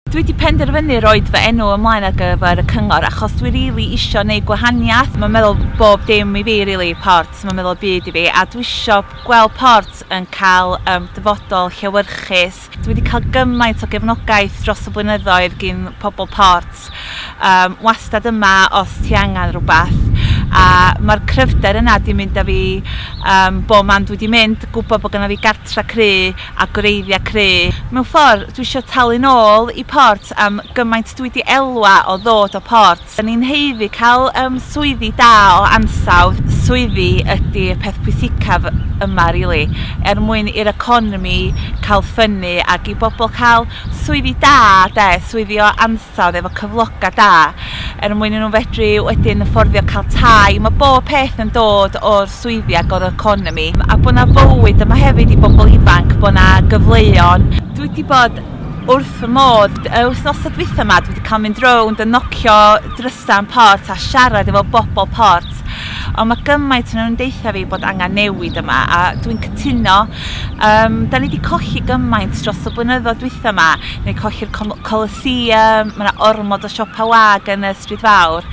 Dwi wedi penderfynu roed fy enw ymlaen ar gyfer y cyngor achos dwi rili isio gwneud gwahaniaeth. Mae'n meddwl bob dim i fi rili Ports, mae'n meddwl byd i fi, a dwi isio gweld Ports yn cael dyfodol llewyrchus. Dwi wedi cael gymaint o gefnogaeth dros y blynyddoedd gyn pobl Ports. Wastad yma os ti angen rhywbeth. A mae'r cryfder yna di mynd â fi bob man dwi wedi mynd, gwybod bod gynna fi gartra cry a gwreiddiau cry. Mewn ffordd, dwi eisiau talu nôl i Ports am gymaint dwi wedi elwa o ddod o Ports. Ni'n heiddi cael swyddi da o ansawdd. Swyddi ydy'r peth pwysicaf yma, rili. Mwyn i'r economi cael ffynnu ac i bobl cael swyddi da, swyddi o ansawdd efo cyfloga da. Mwyn i nhw fedru wedyn fforddio cael tai. Mae bob peth yn dod o'r swyddi ac o'r economi. A bod na fywyd yma hefyd i bobl ifanc, bod na gyfleon. Dwi wedi bod wrth fy modd, wythnos y dwytha yma, dwi wedi cael mynd rownd yn nocio drysan Ports a siarad efo bobl Ports. Ond mae gymaint nhw'n deitha fi bod angen newid yma a dwi'n cytuno. Da ni wedi colli gymaint dros y blynyddoedd dwytha yma. Ni wedi colli'r Coliseum, mae yna ormod o siopa wag yn y stryd fawr.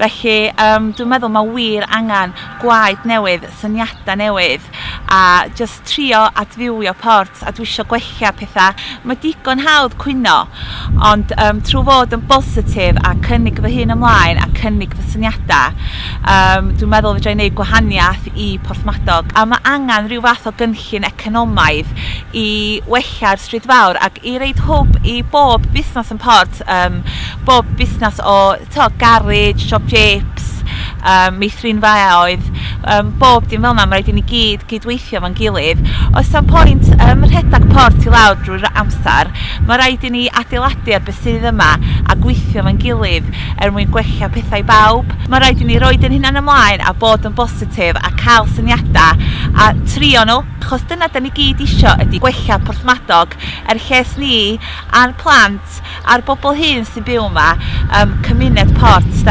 Felly dwi'n meddwl mae wir angen gwaed newydd, syniadau newydd a just trio adfywio Ports a dwi eisiau gwella pethau. Mae digon hawdd cwyno, ond trwy fod yn bositif a cynnig fy hun ymlaen a cynnig fy syniadau, dwi'n meddwl fedra i wneud gwahaniaeth i Porthmadog. A mae angen rhyw fath o gynllun economaidd i wella'r stryd fawr ac i reid hwb i bob busnes yn Ports, bob busnes o garage, shop japes, meithrin faoedd, bob dim fel yna, mae rhaid i ni gydweithio fo'n gilydd. Os am pwynt rhedag Port i lawr drwy'r amser, mae rhaid i ni adeiladu'r beth sydd yma a gweithio fo'n gilydd mwyn gwella pethau i bawb. Mae rhaid i ni roed yn hunan ymlaen a bod yn bositif a cael syniadau a trio nhw. Achos dyna da ni gyd isio ydy gwella Porthmadog lles ni a'r plant a'r bobl hyn sy'n byw yma, cymuned Ports,